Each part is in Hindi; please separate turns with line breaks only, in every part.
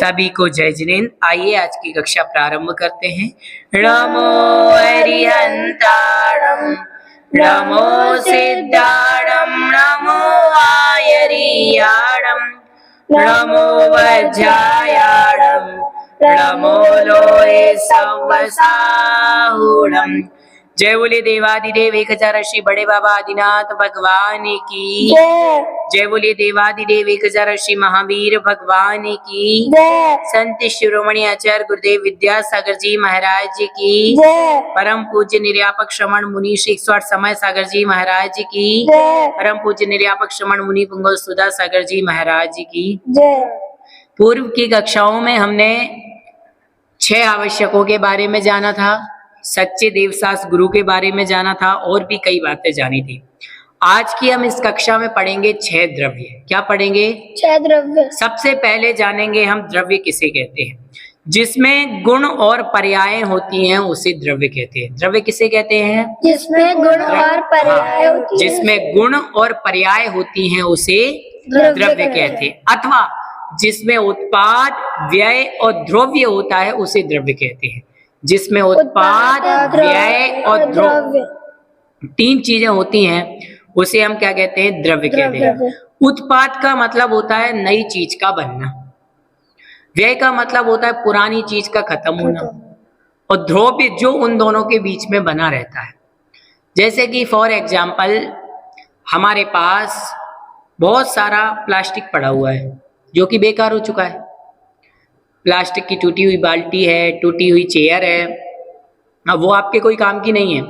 सभी को जय जिनेन्द्र। आइए आज की कक्षा प्रारंभ करते हैं। नमो अरिहंताणं नमो सिद्धाणं नमो आयरियाणं नमो वज्रायाणं नमो लोहे सवसाहुणम्। जय बोले देवादिदेव एक हजार श्री बड़े बाबा आदिनाथ भगवान की जय बोले देवादिदेव एक हजार श्री महावीर भगवान की संत शिरोमणि आचार्य गुरुदेव विद्यासागर जी महाराज की परम पूज्य निर्यापक श्रमण मुनि श्री 108 समय सागर जी महाराज की परम पूज्य निर्यापक श्रमण मुनि पुंगव सुधा सागर जी महाराज की। पूर्व की कक्षाओं में हमने 6 आवश्यकों के बारे में जाना था, सच्चे देवसास गुरु के बारे में जाना था और भी कई बातें जानी थी। आज की हम इस कक्षा में पढ़ेंगे 6 द्रव्य। क्या पढ़ेंगे?
6 द्रव्य।
सबसे पहले जानेंगे हम द्रव्य किसे कहते हैं। जिसमें गुण और पर्याय होती हैं उसे द्रव्य कहते हैं। द्रव्य किसे कहते हैं?
जिसमें गुण और पर्याय होती है।
जिसमें गुण और पर्याय होती हैं उसे द्रव्य कहते हैं। अथवा जिसमें उत्पाद, व्यय और द्रव्य होता है उसे द्रव्य कहते हैं। जिसमें उत्पाद, व्यय और द्रव्य 3 चीजें होती हैं उसे हम क्या कहते हैं? द्रव्य कहते हैं। उत्पाद का मतलब होता है नई चीज का बनना, व्यय का मतलब होता है पुरानी चीज का खत्म होना, और द्रव्य जो उन दोनों के बीच में बना रहता है। जैसे कि फॉर एग्जाम्पल हमारे पास बहुत सारा प्लास्टिक पड़ा हुआ है जो कि बेकार हो चुका है। प्लास्टिक की टूटी हुई बाल्टी है, टूटी हुई चेयर है, अब वो आपके कोई काम की नहीं है,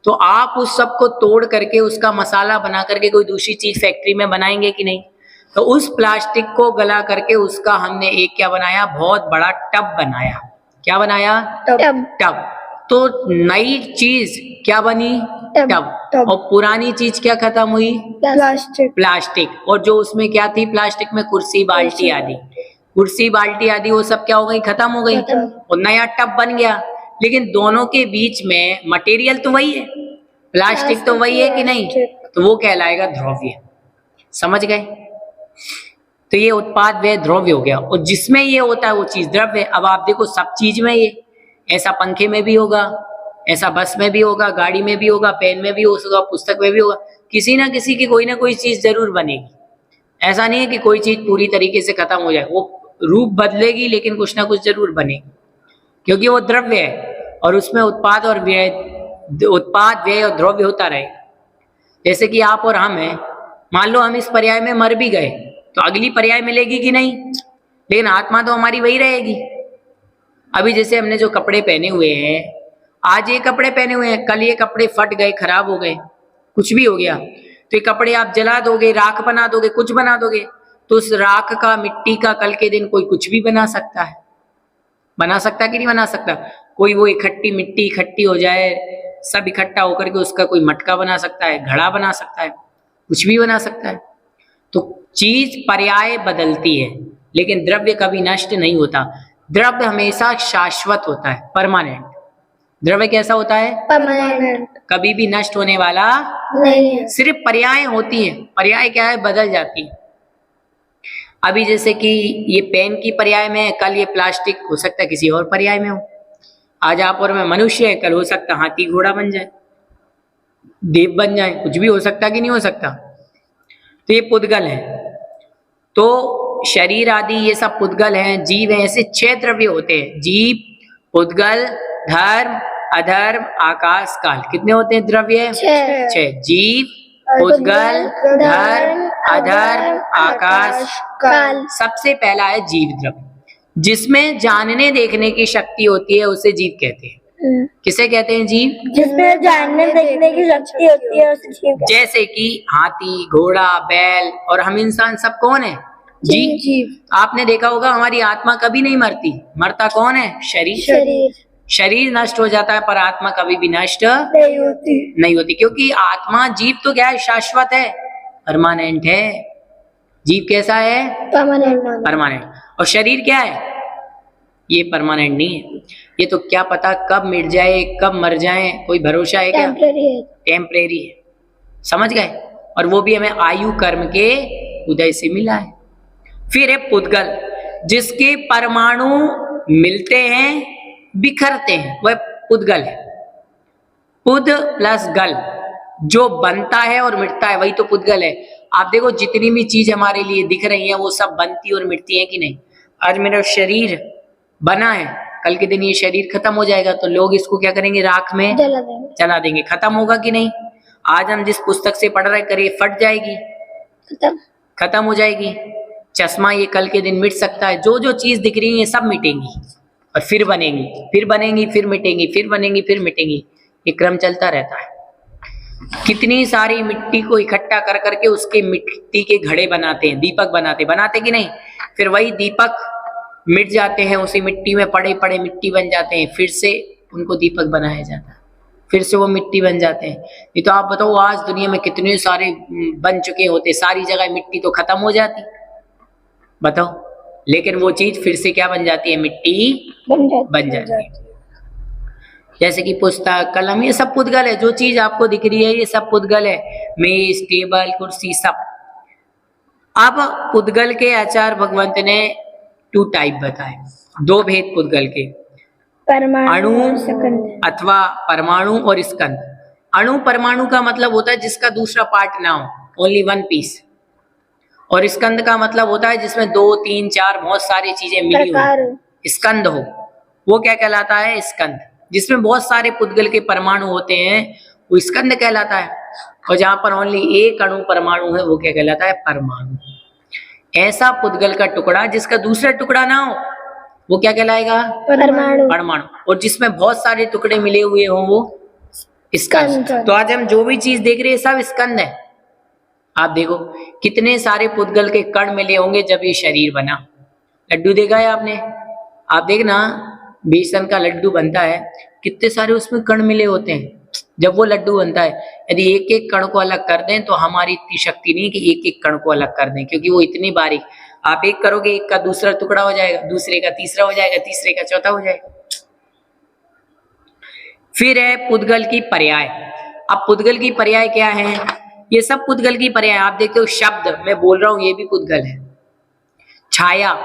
तो आप उस सब को तोड़ करके उसका मसाला बना करके कोई दूसरी चीज फैक्ट्री में बनाएंगे कि नहीं? तो उस प्लास्टिक को गला करके उसका हमने एक क्या बनाया? बहुत बड़ा टब बनाया। क्या बनाया? टब। तो नई चीज क्या बनी? टब। और पुरानी चीज क्या खत्म हुई? प्लास्टिक। और जो उसमें क्या थी प्लास्टिक में? कुर्सी, बाल्टी आदि। कुर्सी, बाल्टी आदि वो सब क्या हो गई? खत्म हो गई और नया टब बन गया। लेकिन दोनों के बीच में मटेरियल तो वही है, प्लास्टिक तो वही है कि नहीं? तो वो कहलाएगा द्रव्य। समझ गए? तो ये उत्पाद व्यय द्रव्य हो गया। और जिसमें ये होता है वो चीज द्रव्य। अब आप देखो सब चीज में ये, ऐसा पंखे में भी होगा, ऐसा बस में भी होगा, गाड़ी में भी होगा, पेन में भी होगा, पुस्तक में भी होगा, किसी ना किसी की कोई ना कोई चीज जरूर बनेगी। ऐसा नहीं है कि कोई चीज पूरी तरीके से खत्म हो जाए, वो रूप बदलेगी लेकिन कुछ ना कुछ जरूर बनेगी, क्योंकि वो द्रव्य है और उसमें उत्पाद व्यय और द्रव्य होता रहे। जैसे कि आप और हम हैं, मान लो हम इस पर्याय में मर भी गए तो अगली पर्याय मिलेगी कि नहीं? लेकिन आत्मा तो हमारी वही रहेगी। अभी जैसे हमने जो कपड़े पहने हुए हैं, आज ये कपड़े पहने हुए हैं, कल ये कपड़े फट गए, खराब हो गए, कुछ भी हो गया, तो ये कपड़े आप जला दोगे, राख बना दोगे, कुछ बना दोगे, तो उस राख का, मिट्टी का कल के दिन कोई कुछ भी बना सकता है। बना सकता है कि नहीं बना सकता? कोई वो इकट्ठी मिट्टी इकट्ठी हो जाए, सब इकट्ठा होकर के उसका कोई मटका बना सकता है, घड़ा बना सकता है, कुछ भी बना सकता है। तो चीज पर्याय बदलती है लेकिन द्रव्य कभी नष्ट नहीं होता। द्रव्य हमेशा शाश्वत होता है, परमानेंट। द्रव्य कैसा होता है?
परमानेंट,
कभी भी नष्ट होने वाला
नहीं है।
सिर्फ पर्याय होती है। पर्याय क्या है? बदल जाती है। अभी जैसे कि ये पेन की पर्याय में है, कल ये प्लास्टिक हो सकता है किसी और पर्याय में हो। आज आप और मैं मनुष्य है, कल हो सकता हाथी घोड़ा बन जाए, देव बन जाए, कुछ भी हो सकता कि नहीं हो सकता। तो ये पुद्गल है। तो शरीर आदि ये सब पुद्गल हैं, जीव हैं। ऐसे 6 द्रव्य होते हैं: जीव, पुद्गल, धर्म, अधर्म, आकाश, काल। कितने होते हैं द्रव्य? 6। जीव, पुद्गल, धर्म, अधर्म, आकाश, काल। सबसे पहला है जीव द्रव्य। जिसमें जानने देखने की शक्ति होती है उसे जीव कहते हैं। किसे कहते हैं? जीव।
जिसमें जानने देखने की शक्ति होती है उसे जीव।
जैसे कि हाथी, घोड़ा, बैल और हम इंसान सब कौन है? जीव। आपने देखा होगा हमारी आत्मा कभी नहीं मरती। मरता कौन है? शरीर। शरीर नष्ट हो जाता है पर आत्मा कभी भी नष्ट नहीं होती, क्योंकि आत्मा, जीव तो क्या है? शाश्वत है, परमानेंट है। जीव कैसा है? परमानेंट। और शरीर क्या है? ये परमानेंट नहीं है। ये तो क्या पता कब मिट जाए, कब मर जाए, कोई भरोसा है क्या? टेम्परेरी है। समझ गए? और वो भी हमें आयु कर्म के उदय से मिला है। फिर है पुद्गल। जिसके परमाणु मिलते हैं बिखरते हैं, वह पुद्गल है। पुद प्लस गल, जो बनता है और मिटता है वही तो पुद्गल है। आप देखो जितनी भी चीज हमारे लिए दिख रही है वो सब बनती और मिटती है कि नहीं। आज मेरा शरीर बना है, कल के दिन ये शरीर खत्म हो जाएगा तो लोग इसको क्या करेंगे, राख में जला देंगे। खत्म होगा कि नहीं। आज हम जिस पुस्तक से पढ़ रहे करिए फट जाएगी, खत्म हो जाएगी। चश्मा ये कल के दिन मिट सकता है। जो जो चीज दिख रही है ये सब मिटेंगी और फिर बनेंगी, फिर बनेंगी, फिर मिटेंगी, फिर बनेंगी, फिर मिटेंगी। ये क्रम चलता रहता है। कितनी सारी मिट्टी को इकट्ठा कर करके उसके मिट्टी के घड़े बनाते हैं, दीपक बनाते कि नहीं। फिर वही दीपक मिट जाते हैं, उसी मिट्टी में पड़े पड़े मिट्टी बन जाते हैं, फिर से उनको दीपक बनाया जाता है, फिर से वो मिट्टी बन जाते हैं। ये तो आप बताओ आज दुनिया में कितने सारे बन चुके होते, सारी जगह मिट्टी तो खत्म हो जाती, बताओ। लेकिन वो चीज फिर से क्या बन जाती है, मिट्टी बन जाती है। जैसे कि पुस्तक, कलम, ये सब पुद्गल है। जो चीज आपको दिख रही है ये सब पुद्गल है। मेज, टेबल, कुर्सी, सब। अब पुद्गल के आचार्य भगवंत ने 2 टाइप बताए, 2 भेद पुद्गल के, अणु अथवा परमाणु और स्कंद। अणु परमाणु का मतलब होता है जिसका दूसरा पार्ट ना हो, ओनली 1 पीस। और स्कंद का मतलब होता है जिसमें 2, 3, 4 बहुत सारी चीजें मिली हो, स्कंद हो, वो क्या कहलाता है, स्कंद। जिसमें बहुत सारे पुद्गल के परमाणु होते हैं वो स्कंद कहलाता है। और जहां पर ओनली एक अणु परमाणु है वो क्या कहलाता है, परमाणु। ऐसा पुद्गल का टुकड़ा जिसका दूसरा टुकड़ा ना हो वो क्या कहलाएगा, परमाणु। और जिसमें बहुत सारे टुकड़े मिले हुए हों वो स्कंद। तो आज हम जो भी चीज देख रहे हैं सब स्कंद है। आप देखो कितने सारे पुद्गल के कण मिले होंगे जब ये शरीर बना। लड्डू देखा है आपने, आप देखना बेसन का लड्डू बनता है, कितने सारे उसमें कण मिले होते हैं। जब वो लड्डू बनता है, यदि एक एक कण को अलग कर दें तो हमारी इतनी शक्ति नहीं कि एक एक कण को अलग कर दें, क्योंकि वो इतनी बारीक। आप एक करोगे, एक का दूसरा टुकड़ा हो जाएगा, दूसरे का तीसरा हो जाएगा, तीसरे का चौथा हो जाएगा। फिर है पुद्गल की पर्याय। अब पुद्गल की पर्याय क्या है, ये सब पुद्गल की पर्याय। आप देखते हो शब्द मैं बोल रहा हूं ये भी पुद्गल है, छाया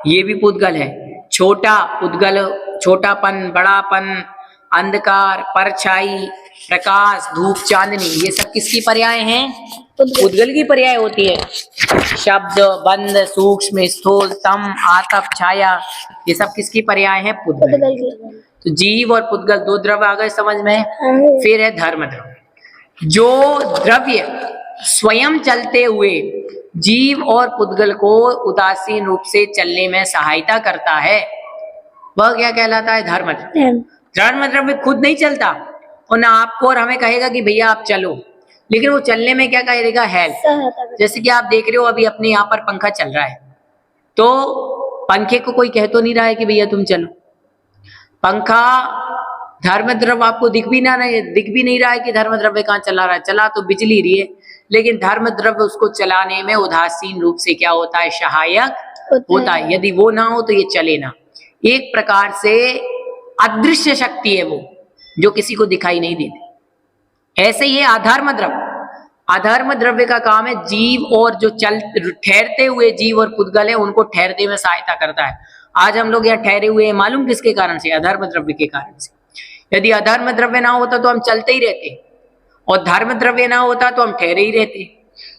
ये भी पुद्गल है, छोटा पुद्गल, छोटापन, बड़ापन, अंधकार, परछाई, प्रकाश, धूप, चांदनी, ये सब किसकी पर्याय हैं, पुद्गल की पर्याय होती है। शब्द, बंद, सूक्ष्म, स्थूल, तम, आतप, छाया, ये सब किसकी पर्याय है, पुद्गल। तो जीव और पुद्गल 2 द्रव्य आ गए समझ में। फिर है धर्म द्रव्य। जो द्रव्य स्वयं चलते हुए जीव और पुद्गल को उदासीन रूप से चलने में सहायता करता है वह क्या कहलाता है, धर्म द्रव्य। धर्म द्रव्य खुद नहीं चलता और ना आपको और हमें कहेगा कि भैया आप चलो, लेकिन वो चलने में क्या करेगा, हेल्प। जैसे कि आप देख रहे हो अभी अपने यहाँ पर पंखा चल रहा है, तो पंखे को कोई कह तो नहीं रहा है कि भैया तुम चलो। पंखा धर्म द्रव्य आपको दिख भी नहीं रहा है कि धर्म द्रव्य कहाँ चला रहा है, चला तो बिजली रही है, लेकिन धर्म द्रव्य उसको चलाने में उदासीन रूप से क्या होता है, सहायक होता है। यदि वो ना हो तो ये चले ना। एक प्रकार से अदृश्य शक्ति है वो, जो किसी को दिखाई नहीं देती। ऐसे ही अधर्म द्रव्य। अधर्म द्रव्य का काम है जीव और जो ठहरते हुए जीव और पुद्गल है उनको ठहरने में सहायता करता है। आज हम लोग यहाँ ठहरे हुए हैं, मालूम किसके कारण से, अधर्म द्रव्य के कारण से। यदि अधर्म द्रव्य ना होता तो हम चलते ही रहते, और धर्म द्रव्य ना होता तो हम ठहरे ही रहते।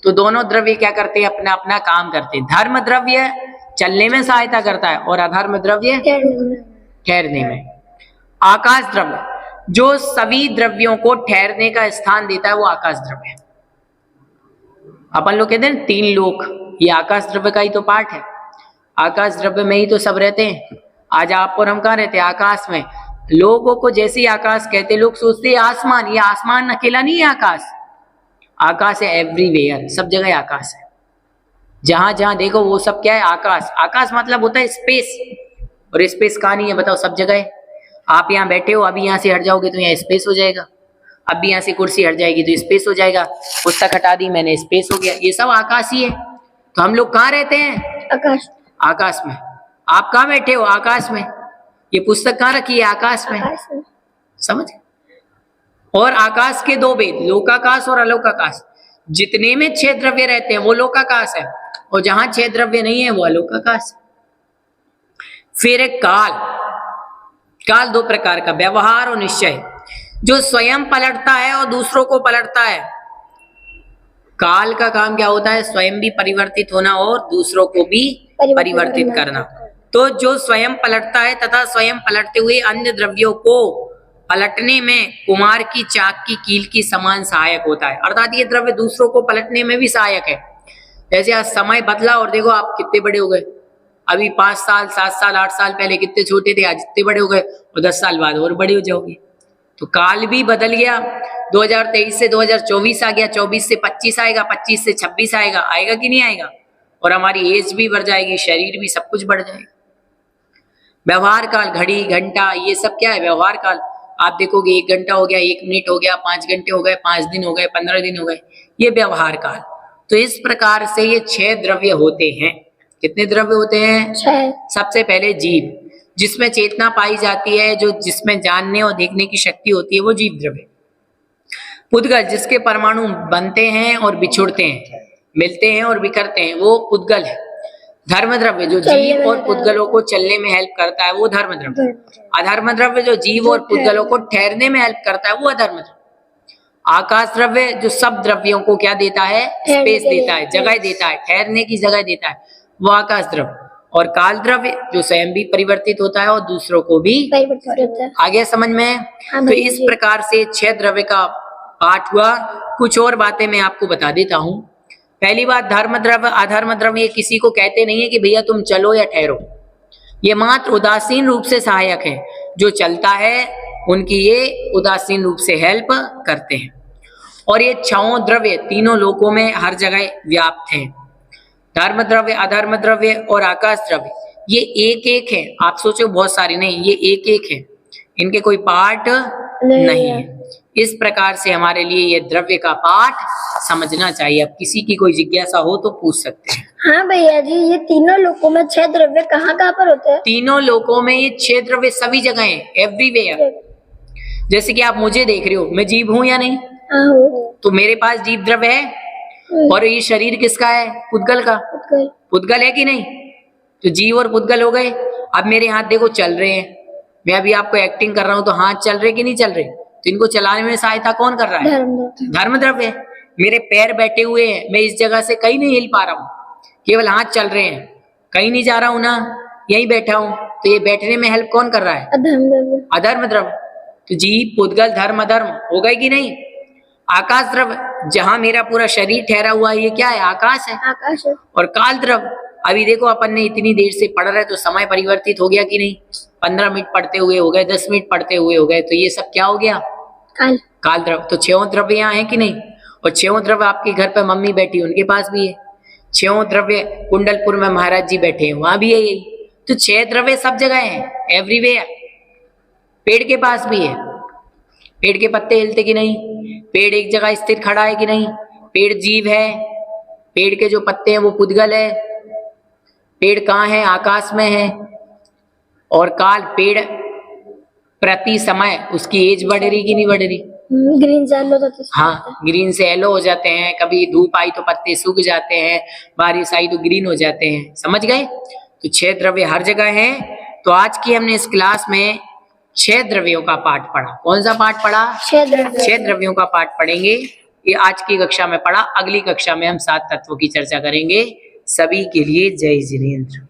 तो दोनों द्रव्य क्या करते हैं, अपना अपना काम करते हैं। धर्म द्रव्य चलने में सहायता करता है और अधर्म द्रव्य ठहरने में। आकाश द्रव्य जो सभी द्रव्यों को ठहरने का स्थान देता है वो आकाश द्रव्य है। अपन लोग कहते हैं 3 लोक, ये आकाश द्रव्य का ही तो पार्ट है। आकाश द्रव्य में ही तो सब रहते हैं। आज आप और हम कहाँ रहते हैं, आकाश में। लोगों को जैसे ही आकाश कहते लोग सोचते हैं आसमान, ये आसमान अकेला नहीं है आकाश। आकाश है एवरीवेयर, सब जगह आकाश है। जहां जहां देखो वो सब क्या है, आकाश। आकाश मतलब होता है स्पेस, और स्पेस कहाँ नहीं है बताओ, सब जगह है। आप यहाँ बैठे हो, अभी यहाँ से हट जाओगे तो यहाँ स्पेस हो जाएगा, अभी यहाँ से कुर्सी हट जाएगी तो स्पेस हो जाएगा, पुस्तक हटा दी मैंने, स्पेस हो गया। ये सब आकाश ही है। तो हम लोग कहाँ रहते हैं,
आकाश।
आकाश में। आप कहाँ बैठे हो, आकाश में। ये पुस्तक कहाँ रखी है, आकाश में। समझ। और आकाश के 2 भेद, लोकाकाश और अलोकाकाश। जितने में 6 द्रव्य रहते हैं वो लोकाकाश है, और जहां 6 द्रव्य नहीं है वो अलोकाकाश है। फिर काल, काल दो प्रकार का, व्यवहार और निश्चय। जो स्वयं पलटता है और दूसरों को पलटता है। काल का काम क्या होता है? स्वयं भी परिवर्तित होना और दूसरों को भी परिवर्तित करना। तो जो स्वयं पलटता है तथा स्वयं पलटते हुए अन्य द्रव्यों को पलटने में कुम्हार की चाक की कील की समान सहायक होता है। अर्थात ये द्रव्य दूसरों को पलटने में भी सहायक है। जैसे आज समय बदला और देखो आप कितने बड़े हो गए। अभी 5 साल 7 साल 8 साल पहले कितने छोटे थे, आज इतने बड़े हो गए और 10 साल बाद और बड़े हो जाओगे। तो काल भी बदल गया। 2023 से 2024 आ गया, 24 से 25 आएगा, 25 से 26 आएगा। आएगा कि नहीं आएगा? और हमारी एज भी बढ़ जाएगी, शरीर भी, सब कुछ बढ़ जाएगा। व्यवहार काल, घड़ी घंटा, ये सब क्या है? व्यवहार काल। आप देखोगे 1 घंटा हो गया, 1 मिनट हो गया, 5 घंटे हो गए, 5 दिन हो गए, 15 दिन हो गए, ये व्यवहार काल। तो इस प्रकार से ये 6 द्रव्य होते हैं। कितने द्रव्य होते हैं?
6।
सबसे पहले जीव, जिसमें चेतना पाई जाती है, जो जिसमें जानने और देखने की शक्ति होती है, वो जीव द्रव्य। पुद्गल, जिसके परमाणु बनते हैं और बिछुड़ते हैं, मिलते हैं और बिखरते हैं, वो पुद्गल है। धर्म द्रव्य, जो जीव और पुद्गलों को चलने में हेल्प करता है, वो धर्म द्रव्य। अधर्म द्रव्य, जो जीव और पुद्गलों को ठहरने में हेल्प करता है, वो अधर्म द्रव्य। आकाश द्रव्य, जो सब द्रव्यों को क्या देता है? स्पेस देता है, जगह देता है, ठहरने की जगह देता है, वो आकाश द्रव्य। और काल द्रव्य, जो स्वयं भी परिवर्तित होता है और दूसरों को भी
परिवर्तित होता है।
आगे समझ में? तो इस प्रकार से 6 द्रव्य का पाठ हुआ। कुछ और बातें मैं आपको बता देता हूं। पहली बात, धर्म द्रव्य अधर्म द्रव्य, ये किसी को कहते नहीं है कि भैया तुम चलो या ठहरो। ये मात्र उदासीन रूप से सहायक है। जो चलता है उनकी ये उदासीन रूप से हेल्प करते हैं। और ये 6 द्रव्य तीनों लोकों में हर जगह व्याप्त हैं। धर्म द्रव्य, अधर्म द्रव्य और आकाश द्रव्य, ये एक एक है। आप सोचो बहुत सारे नहीं, ये एक एक है, इनके कोई पार्ट नहीं है। इस प्रकार से हमारे लिए ये द्रव्य का पाठ समझना चाहिए। अब किसी की कोई जिज्ञासा हो तो पूछ सकते हैं।
हाँ भैया जी, ये तीनों लोकों में 6 द्रव्य कहाँ कहाँ पर होते हैं?
तीनों लोकों में ये 6 द्रव्य सभी जगह हैं, एवरीवेयर। जैसे कि आप मुझे देख रहे हो, मैं जीव हूं या नहीं? तो मेरे पास जीव द्रव्य है। और ये शरीर किसका है? पुद्गल का। पुद्गल है कि नहीं? तो जीव और पुद्गल हो गए। अब मेरे हाथ देखो चल रहे हैं, मैं अभी आपको एक्टिंग कर रहा हूं, तो हाथ चल रहे कि नहीं चल रहे? तो इनको चलाने में सहायता कौन कर रहा है? धर्म द्रव्य। मेरे पैर बैठे हुए हैं, मैं इस जगह से कहीं नहीं हिल पा रहा हूँ, केवल हाथ चल रहे हैं, कहीं नहीं जा रहा हूं ना, यहीं बैठा हूं। तो ये बैठने में हेल्प कौन कर रहा है? अधर्म द्रव्य। तो जीव पुद्गल धर्म अधर्म हो गए कि नहीं? आकाश द्रव्य, जहां मेरा पूरा शरीर ठहरा हुआ है, ये क्या है? आकाश है।
आकाश है।
और काल द्रव्य, अभी देखो अपन ने इतनी देर से पढ़ रहे तो समय परिवर्तित हो गया कि नहीं? 15 मिनट पढ़ते हुए हो गए, 10 मिनट पढ़ते हुए हो गए, तो ये सब क्या हो गया? काल। काल द्रव्य। तो 6 द्रव्य यहाँ है कि नहीं? और 6 द्रव्य आपके घर पे मम्मी बैठी, उनके पास भी है। 6 द्रव्य कुंडलपुर में महाराज जी बैठे हैं, वहां भी है यही। तो 6 द्रव्य सब जगह है, एवरीवेयर। पेड़ के पास भी है। पेड़ के पत्ते हिलते कि नहीं? पेड़ एक जगह स्थिर खड़ा है कि नहीं? पेड़ जीव है। पेड़ के जो पत्ते हैं वो पुद्गल है। पेड़ कहाँ है? आकाश में है। और काल, पेड़ प्रति समय उसकी एज बढ़ रही कि नहीं बढ़ रही?
ग्रीन से येलो होता है।
हाँ, ग्रीन से येलो हो जाते हैं। कभी धूप आई तो पत्ते सूख जाते हैं, बारिश आई तो ग्रीन हो जाते हैं। समझ गए? तो 6 द्रव्य हर जगह है। तो आज की हमने इस क्लास में 6 द्रव्यों का पाठ पढ़ा। कौन सा पाठ पढ़ा? 6 द्रव्यों का पाठ पढ़ेंगे। ये आज की कक्षा में पढ़ा। अगली कक्षा में हम 7 तत्वों की चर्चा करेंगे। सभी के लिए जय जिनेंद्र।